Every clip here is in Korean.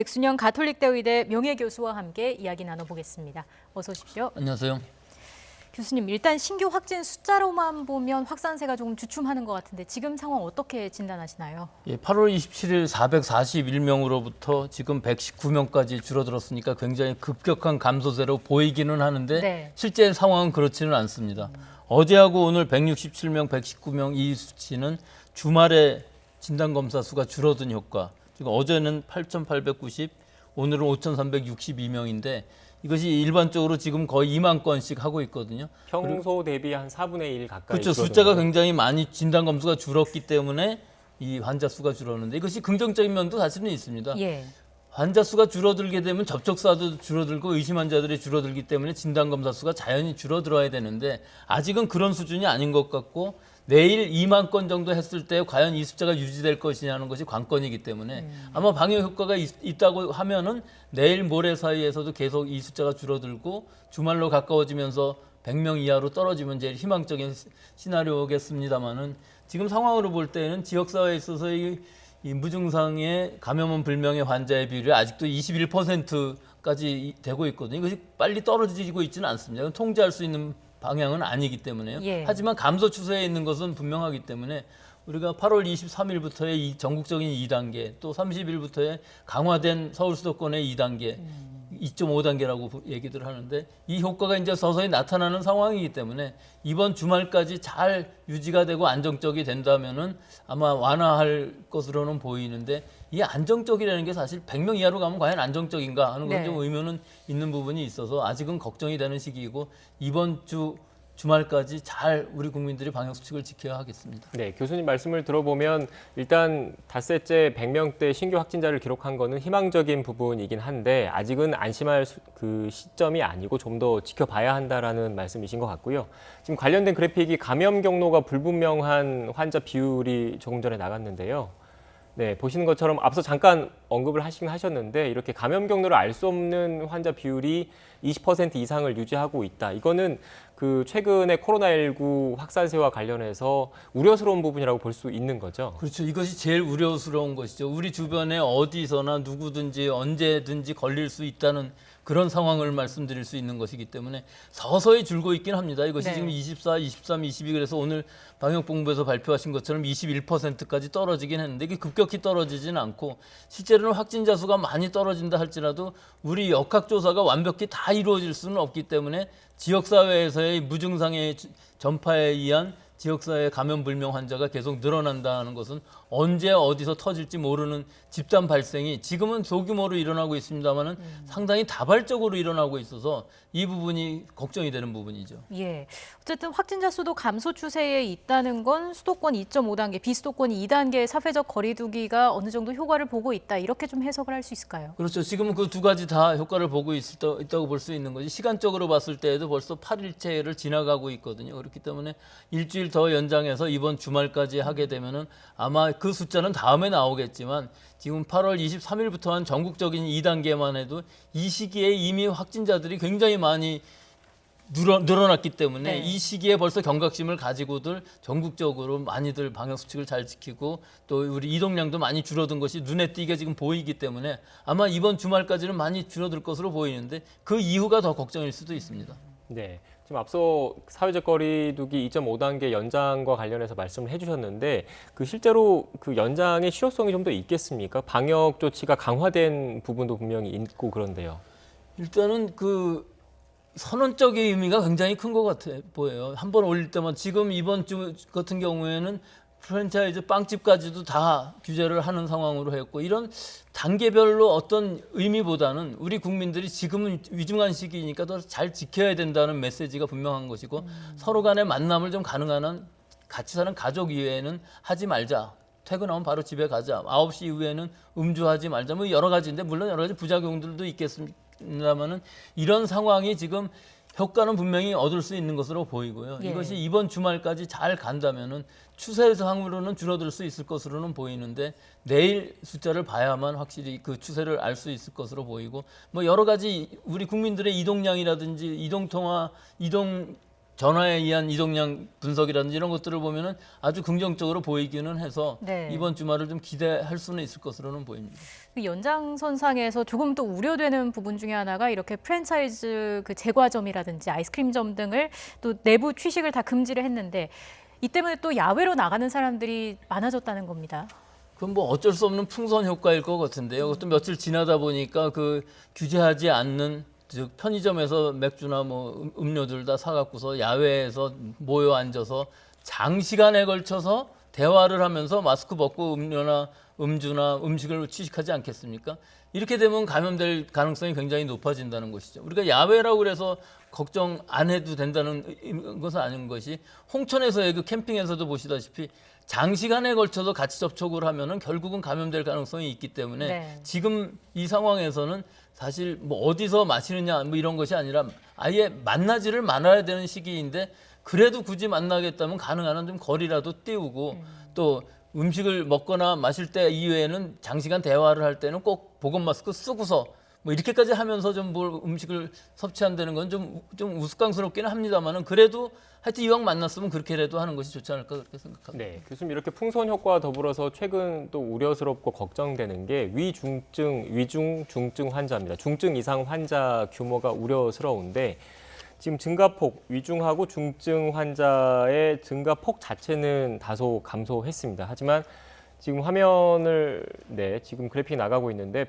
백순영 가톨릭대 의대 명예교수와 함께 이야기 나눠보겠습니다. 어서 오십시오. 안녕하세요. 교수님, 일단 신규 확진 숫자로만 보면 확산세가 조금 주춤하는 것 같은데 지금 상황 어떻게 진단하시나요? 8월 27일 441명으로부터 지금 119명까지 줄어들었으니까 굉장히 급격한 감소세로 보이기는 하는데 네. 실제 상황은 그렇지는 않습니다. 어제하고 오늘 167명, 119명 이 수치는 주말에 진단검사 수가 줄어든 효과. 지금 어제는 8,890, 오늘은 5,362명인데 이것이 일반적으로 지금 거의 2만 건씩 하고 있거든요. 평소 대비 한 4분의 1 가까이 그렇죠. 줄어든 숫자가 거예요. 굉장히 많이 진단 검수가 줄었기 때문에 이 환자 수가 줄었는데 이것이 긍정적인 면도 사실은 있습니다. 예. 환자 수가 줄어들게 되면 접촉사도 줄어들고 의심 환자들이 줄어들기 때문에 진단 검사 수가 자연히 줄어들어야 되는데 아직은 그런 수준이 아닌 것 같고 내일 2만 건 정도 했을 때 과연 이 숫자가 유지될 것이냐는 것이 관건이기 때문에 아마 방역 효과가 있다고 하면은 내일 모레 사이에서도 계속 이 숫자가 줄어들고 주말로 가까워지면서 100명 이하로 떨어지면 제일 희망적인 시나리오겠습니다만은 지금 상황으로 볼 때는 지역사회에 있어서 이 무증상의 감염원 불명의 환자의 비율이 아직도 21%까지 되고 있거든요. 이것이 빨리 떨어지고 있지는 않습니다. 통제할 수 있는 방향은 아니기 때문에요. 예. 하지만 감소 추세에 있는 것은 분명하기 때문에 우리가 8월 23일부터의 이 전국적인 2단계 또 30일부터의 강화된 서울 수도권의 2단계 2.5단계라고 얘기들 하는데 이 효과가 이제 서서히 나타나는 상황이기 때문에 이번 주말까지 잘 유지가 되고 안정적이 된다면은 아마 완화할 것으로는 보이는데 이 안정적이라는 게 사실 100명 이하로 가면 과연 안정적인가 하는 건 좀 네. 의문은 있는 부분이 있어서 아직은 걱정이 되는 시기이고 이번 주말까지 잘 우리 국민들이 방역 수칙을 지켜야 하겠습니다. 네, 교수님 말씀을 들어보면 일단 닷새째 100명대 신규 확진자를 기록한 거는 희망적인 부분이긴 한데 아직은 안심할 그 시점이 아니고 좀 더 지켜봐야 한다라는 말씀이신 것 같고요. 지금 관련된 그래픽이 감염 경로가 불분명한 환자 비율이 조금 전에 나갔는데요. 네, 보시는 것처럼 앞서 잠깐 언급을 하시긴 하셨는데 이렇게 감염 경로를 알 수 없는 환자 비율이 20% 이상을 유지하고 있다. 이거는 그 최근에 코로나19 확산세와 관련해서 우려스러운 부분이라고 볼 수 있는 거죠. 그렇죠. 이것이 제일 우려스러운 것이죠. 우리 주변에 어디서나 누구든지 언제든지 걸릴 수 있다는 그런 상황을 말씀드릴 수 있는 것이기 때문에 서서히 줄고 있긴 합니다. 이것이 네. 지금 24, 23, 22 그래서 오늘 방역본부에서 발표하신 것처럼 21%까지 떨어지긴 했는데 이게 급격히 떨어지지는 않고 실제로는 확진자 수가 많이 떨어진다 할지라도 우리 역학조사가 완벽히 다 이루어질 수는 없기 때문에 지역사회에서의 무증상의 전파에 의한 지역사회 감염 불명 환자가 계속 늘어난다는 것은 언제 어디서 터질지 모르는 집단 발생이 지금은 소규모로 일어나고 있습니다만은 상당히 다발적으로 일어나고 있어서 이 부분이 걱정이 되는 부분이죠. 예. 어쨌든 확진자 수도 감소 추세에 있다는 건 수도권 2.5단계, 비수도권 2단계의 사회적 거리두기가 어느 정도 효과를 보고 있다. 이렇게 좀 해석을 할 수 있을까요? 그렇죠. 지금은 그 두 가지 다 효과를 보고 있다고 볼 수 있는 거지. 시간적으로 봤을 때에도 벌써 8일째를 지나가고 있거든요. 그렇기 때문에 일주일 더 연장해서 이번 주말까지 하게 되면은 아마 그 숫자는 다음에 나오겠지만 지금 8월 23일부터 한 전국적인 2단계만 해도 이 시기에 이미 확진자들이 굉장히 많이 늘어났기 때문에 네. 이 시기에 벌써 경각심을 가지고들 전국적으로 많이들 방역 수칙을 잘 지키고 또 우리 이동량도 많이 줄어든 것이 눈에 띄게 지금 보이기 때문에 아마 이번 주말까지는 많이 줄어들 것으로 보이는데 그 이후가 더 걱정일 수도 있습니다. 네. 지금 앞서 사회적 거리두기 2.5단계 연장과 관련해서 말씀을 해주셨는데 그 실제로 그 연장의 실효성이 좀 더 있겠습니까? 방역 조치가 강화된 부분도 분명히 있고 그런데요. 일단은 그 선언적인 의미가 굉장히 큰 것 같아 보여요. 한 번 올릴 때만 지금 이번 주 같은 경우에는 프랜차이즈 빵집까지도 다 규제를 하는 상황으로 했고 이런 단계별로 어떤 의미보다는 우리 국민들이 지금은 위중한 시기니까 더 잘 지켜야 된다는 메시지가 분명한 것이고 서로 간의 만남을 좀 가능한 한 같이 사는 가족 이외에는 하지 말자. 퇴근하면 바로 집에 가자. 9시 이후에는 음주하지 말자. 뭐 여러 가지인데 물론 여러 가지 부작용들도 있겠습니다만은 이런 상황이 지금 효과는 분명히 얻을 수 있는 것으로 보이고요. 예. 이것이 이번 주말까지 잘 간다면은 추세상으로는 줄어들 수 있을 것으로는 보이는데 내일 숫자를 봐야만 확실히 그 추세를 알 수 있을 것으로 보이고 뭐 여러 가지 우리 국민들의 이동량이라든지 이동 통화, 이동 전화에 의한 이동량 분석이라든지 이런 것들을 보면은 아주 긍정적으로 보이기는 해서 네. 이번 주말을 좀 기대할 수는 있을 것으로는 보입니다. 그 연장선상에서 조금 또 우려되는 부분 중에 하나가 이렇게 프랜차이즈 그 제과점이라든지 아이스크림점 등을 또 내부 취식을 다 금지를 했는데 이 때문에 또 야외로 나가는 사람들이 많아졌다는 겁니다. 그건 뭐 어쩔 수 없는 풍선 효과일 것 같은데요. 그것도 며칠 지나다 보니까 그 규제하지 않는 즉 편의점에서 맥주나 뭐 음료들 다 사갖고서 야외에서 모여 앉아서 장시간에 걸쳐서 대화를 하면서 마스크 벗고 음료나 음주나 음식을 취식하지 않겠습니까? 이렇게 되면 감염될 가능성이 굉장히 높아진다는 것이죠. 우리가 야외라고 그래서 걱정 안 해도 된다는 것은 아닌 것이 홍천에서의 그 캠핑에서도 보시다시피 장시간에 걸쳐서 같이 접촉을 하면은 결국은 감염될 가능성이 있기 때문에 네. 지금 이 상황에서는 사실 뭐 어디서 마시느냐 뭐 이런 것이 아니라 아예 만나지를 말아야 되는 시기인데 그래도 굳이 만나겠다면 가능한 한 좀 거리라도 띄우고 또 음식을 먹거나 마실 때 이외에는 장시간 대화를 할 때는 꼭 보건 마스크 쓰고서 뭐 이렇게까지 하면서 좀 뭘 음식을 섭취한다는 건 좀 우스꽝스럽기는 합니다만은 그래도 하여튼 이왕 만났으면 그렇게라도 하는 것이 좋지 않을까 그렇게 생각합니다. 네, 교수님 이렇게 풍선 효과와 더불어서 최근 또 우려스럽고 걱정되는 게 위중 중증 환자입니다. 중증 이상 환자 규모가 우려스러운데 지금 증가폭, 위중하고 중증 환자의 증가폭 자체는 다소 감소했습니다. 하지만 지금 화면을 지금 그래픽이 나가고 있는데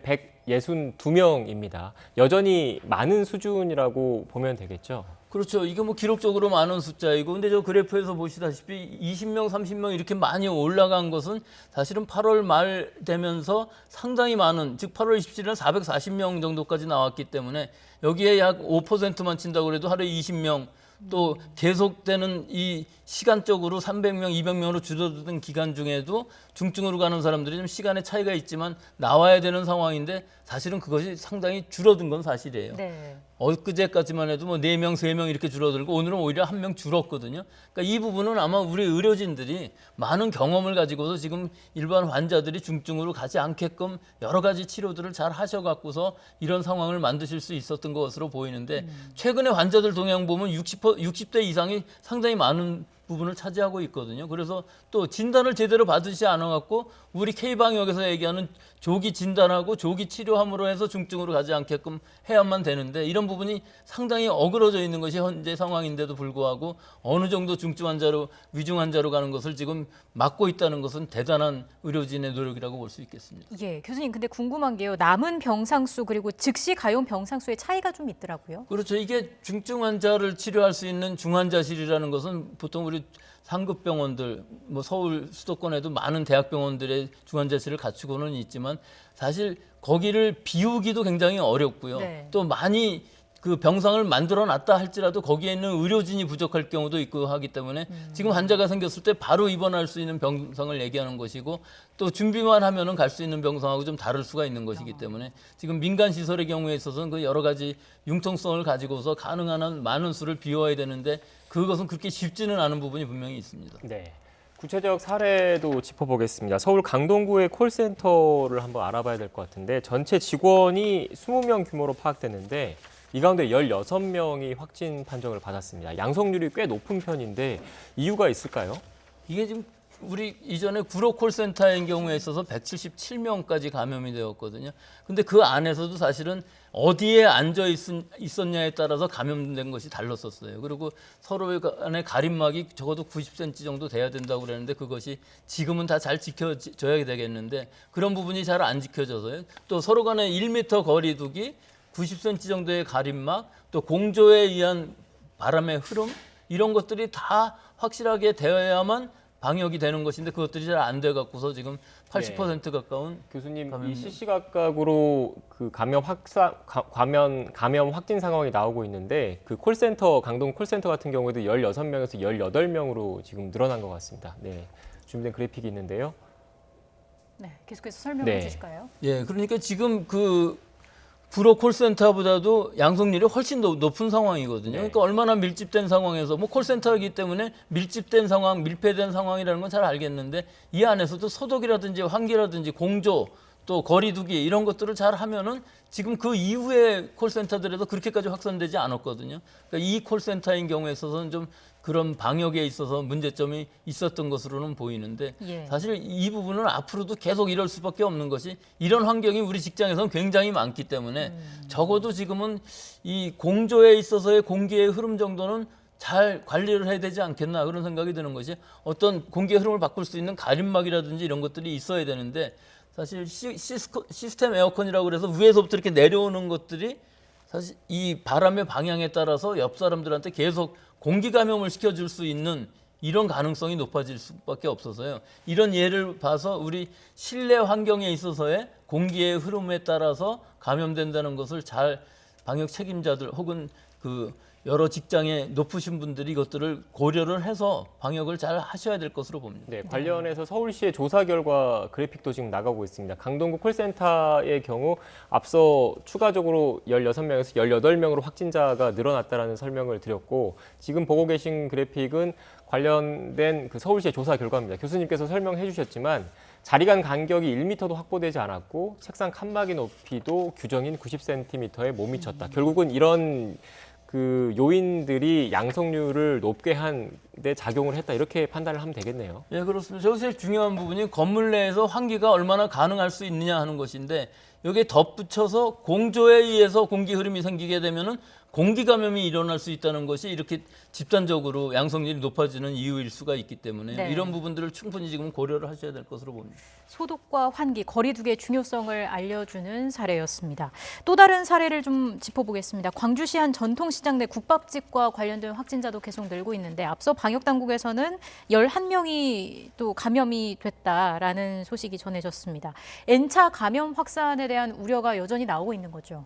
162명입니다. 여전히 많은 수준이라고 보면 되겠죠. 그렇죠. 이게 뭐 기록적으로 많은 숫자이고, 근데 저 그래프에서 보시다시피 20명, 30명 이렇게 많이 올라간 것은 사실은 8월 말 되면서 상당히 많은, 즉 8월 27일은 440명 정도까지 나왔기 때문에 여기에 약 5%만 친다고 해도 하루에 20명, 또 계속되는 이 시간적으로 300명, 200명으로 줄어드는 기간 중에도 중증으로 가는 사람들이 좀 시간의 차이가 있지만 나와야 되는 상황인데 사실은 그것이 상당히 줄어든 건 사실이에요. 네. 엊그제까지만 해도 뭐 4명, 3명 이렇게 줄어들고 오늘은 오히려 1명 줄었거든요. 그러니까 이 부분은 아마 우리 의료진들이 많은 경험을 가지고서 지금 일반 환자들이 중증으로 가지 않게끔 여러 가지 치료들을 잘 하셔갖고서 이런 상황을 만드실 수 있었던 것으로 보이는데 최근에 환자들 동향 보면 60대 이상이 상당히 많은 부분을 차지하고 있거든요. 그래서 또 진단을 제대로 받으시지 않아갖고 우리 K방역에서 얘기하는 조기 진단하고 조기 치료함으로 해서 중증으로 가지 않게끔 해야만 되는데 이런 부분이 상당히 어그러져 있는 것이 현재 상황인데도 불구하고 어느 정도 중증 환자로 위중 환자로 가는 것을 지금 막고 있다는 것은 대단한 의료진의 노력이라고 볼 수 있겠습니다. 예, 교수님 근데 궁금한 게요. 남은 병상수 그리고 즉시 가용 병상수의 차이가 좀 있더라고요. 그렇죠. 이게 중증 환자를 치료할 수 있는 중환자실이라는 것은 보통 우리 상급 병원들, 뭐 서울 수도권에도 많은 대학병원들의 중환자실을 갖추고는 있지만 사실 거기를 비우기도 굉장히 어렵고요. 네. 또 많이 그 병상을 만들어 놨다 할지라도 거기에 있는 의료진이 부족할 경우도 있고 하기 때문에 지금 환자가 생겼을 때 바로 입원할 수 있는 병상을 얘기하는 것이고 또 준비만 하면은 갈 수 있는 병상하고 좀 다를 수가 있는 것이기 때문에 지금 민간 시설의 경우에 있어서는 그 여러 가지 융통성을 가지고서 가능한 한 많은 수를 비워야 되는데 그것은 그렇게 쉽지는 않은 부분이 분명히 있습니다. 네. 구체적 사례도 짚어보겠습니다. 서울 강동구의 콜센터를 한번 알아봐야 될 것 같은데 전체 직원이 20명 규모로 파악됐는데 이 가운데 16명이 확진 판정을 받았습니다. 양성률이 꽤 높은 편인데 이유가 있을까요? 이게 지금 우리 이전에 구로 콜센터인 경우에 있어서 177명까지 감염이 되었거든요. 근데 그 안에서도 사실은 어디에 앉아 있었냐에 따라서 감염된 것이 달랐었어요. 그리고 서로 간의 가림막이 적어도 90cm 정도 돼야 된다고 그랬는데 그것이 지금은 다 잘 지켜져야 되겠는데 그런 부분이 잘 안 지켜져서요. 또 서로 간의 1m 거리 두기, 90cm 정도의 가림막, 또 공조에 의한 바람의 흐름 이런 것들이 다 확실하게 되어야만 방역이 되는 것인데 그것들이 잘 안 돼 갖고서 지금 80% 가까운 교수님, 감염. 이 시시각각으로 그 감염 확진 상황이 나오고 있는데 그 콜센터, 강동 콜센터 같은 경우에도 16명에서 18명으로 지금 늘어난 것 같습니다. 네, 준비된 그래픽이 있는데요. 네, 계속해서 설명해 네. 주실까요? 예, 그러니까 지금 그 구로 콜센터보다도 양성률이 훨씬 높은 상황이거든요. 네. 그러니까 얼마나 밀집된 상황에서 뭐 콜센터이기 때문에 밀집된 상황, 밀폐된 상황이라는 건 잘 알겠는데 이 안에서도 소독이라든지 환기라든지 공조 또 거리두기 이런 것들을 잘 하면은 지금 그 이후에 콜센터들에도 그렇게까지 확산되지 않았거든요. 그러니까 이 콜센터인 경우에 있어서는 좀 그런 방역에 있어서 문제점이 있었던 것으로는 보이는데 예. 사실 이 부분은 앞으로도 계속 이럴 수밖에 없는 것이 이런 환경이 우리 직장에서는 굉장히 많기 때문에 적어도 지금은 이 공조에 있어서의 공기의 흐름 정도는 잘 관리를 해야 되지 않겠나 그런 생각이 드는 것이 어떤 공기의 흐름을 바꿀 수 있는 가림막이라든지 이런 것들이 있어야 되는데 사실 시스템 에어컨이라고 그래서 위에서부터 이렇게 내려오는 것들이 사실 이 바람의 방향에 따라서 옆 사람들한테 계속 공기 감염을 시켜줄 수 있는 이런 가능성이 높아질 수밖에 없어서요. 이런 예를 봐서 우리 실내 환경에 있어서의 공기의 흐름에 따라서 감염된다는 것을 잘 방역 책임자들 혹은 그 여러 직장에 높으신 분들이 이것들을 고려를 해서 방역을 잘 하셔야 될 것으로 봅니다. 네, 관련해서 서울시의 조사 결과 그래픽도 지금 나가고 있습니다. 강동구 콜센터의 경우 앞서 추가적으로 16명에서 18명으로 확진자가 늘어났다라는 설명을 드렸고 지금 보고 계신 그래픽은 관련된 그 서울시의 조사 결과입니다. 교수님께서 설명해 주셨지만 자리 간 간격이 1m도 확보되지 않았고 책상 칸막이 높이도 규정인 90cm에 못 미쳤다. 결국은 이런 그 요인들이 양성률을 높게 한 데 작용을 했다 이렇게 판단을 하면 되겠네요. 예, 그렇습니다. 저기서 제일 중요한 부분이 건물 내에서 환기가 얼마나 가능할 수 있느냐 하는 것인데 여기에 덧붙여서 공조에 의해서 공기 흐름이 생기게 되면은 공기 감염이 일어날 수 있다는 것이 이렇게 집단적으로 양성률이 높아지는 이유일 수가 있기 때문에 네. 이런 부분들을 충분히 지금 고려를 하셔야 될 것으로 봅니다. 소독과 환기, 거리두기의 중요성을 알려주는 사례였습니다. 또 다른 사례를 좀 짚어보겠습니다. 광주시 한 전통시장 내 국밥집과 관련된 확진자도 계속 늘고 있는데 앞서 방역당국에서는 11명이 또 감염이 됐다라는 소식이 전해졌습니다. N차 감염 확산에 대한 우려가 여전히 나오고 있는 거죠.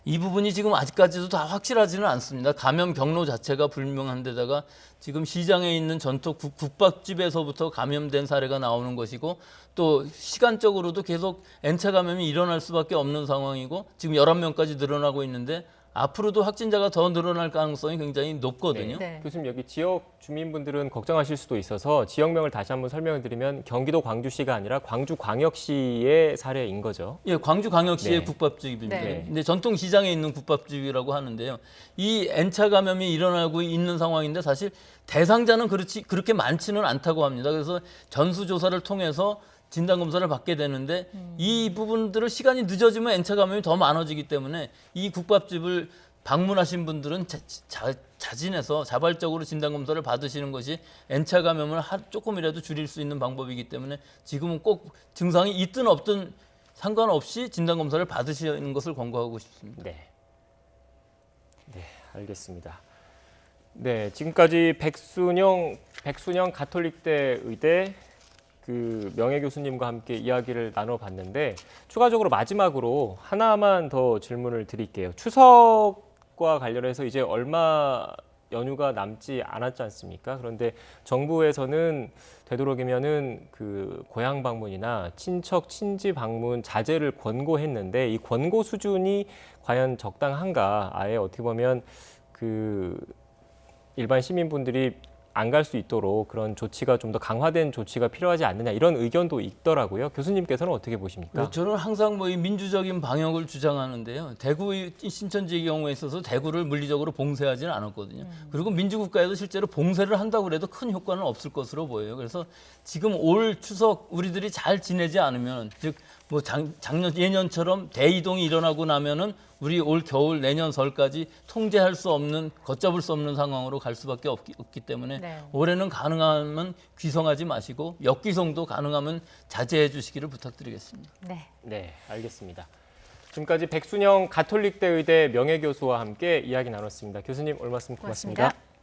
이 부분이 지금 아직까지도 다 확실하지는 않습니다. 감염 경로 자체가 불명한 데다가 지금 시장에 있는 전통 국밥집에서부터 감염된 사례가 나오는 것이고 또 시간적으로도 계속 N차 감염이 일어날 수밖에 없는 상황이고 지금 11명까지 늘어나고 있는데 앞으로도 확진자가 더 늘어날 가능성이 굉장히 높거든요. 네. 교수님 여기 지역 주민분들은 걱정하실 수도 있어서 지역명을 다시 한번 설명을 드리면 경기도 광주시가 아니라 광주광역시의 사례인 거죠. 예, 광주광역시의 네. 국밥집입니다. 네. 근데 전통시장에 있는 국밥집이라고 하는데요. 이 N차 감염이 일어나고 있는 상황인데 사실 대상자는 그렇게 많지는 않다고 합니다. 그래서 전수조사를 통해서 진단검사를 받게 되는데 이 부분들을 시간이 늦어지면 N차 감염이 더 많아지기 때문에 이 국밥집을 방문하신 분들은 자진해서 자발적으로 진단검사를 받으시는 것이 N차 감염을 조금이라도 줄일 수 있는 방법이기 때문에 지금은 꼭 증상이 있든 없든 상관없이 진단검사를 받으시는 것을 권고하고 싶습니다. 네. 네, 알겠습니다. 네, 지금까지 백순영 가톨릭대 의대 그 명예 교수님과 함께 이야기를 나눠봤는데 추가적으로 마지막으로 하나만 더 질문을 드릴게요. 추석과 관련해서 이제 얼마 연휴가 남지 않았지 않습니까? 그런데 정부에서는 되도록이면은 그 고향 방문이나 친척 친지 방문 자제를 권고했는데 이 권고 수준이 과연 적당한가? 아예 어떻게 보면 그 일반 시민분들이 안 갈 수 있도록 그런 조치가 좀 더 강화된 조치가 필요하지 않느냐 이런 의견도 있더라고요. 교수님께서는 어떻게 보십니까? 저는 항상 이 민주적인 방역을 주장하는데요. 대구 신천지의 경우에 있어서 대구를 물리적으로 봉쇄하지는 않았거든요. 그리고 민주국가에도 실제로 봉쇄를 한다고 해도 큰 효과는 없을 것으로 보여요. 그래서 지금 올 추석 우리들이 잘 지내지 않으면 즉 뭐 예년처럼 대이동이 일어나고 나면은 우리 올 겨울 내년 설까지 통제할 수 없는 걷잡을 수 없는 상황으로 갈 수밖에 없기 때문에 네. 올해는 가능하면 귀성하지 마시고 역귀성도 가능하면 자제해 주시기를 부탁드리겠습니다. 네. 네, 알겠습니다. 지금까지 백순영 가톨릭대 의대 명예교수와 함께 이야기 나눴습니다. 교수님 오늘 말씀 고맙습니다. 고맙습니다.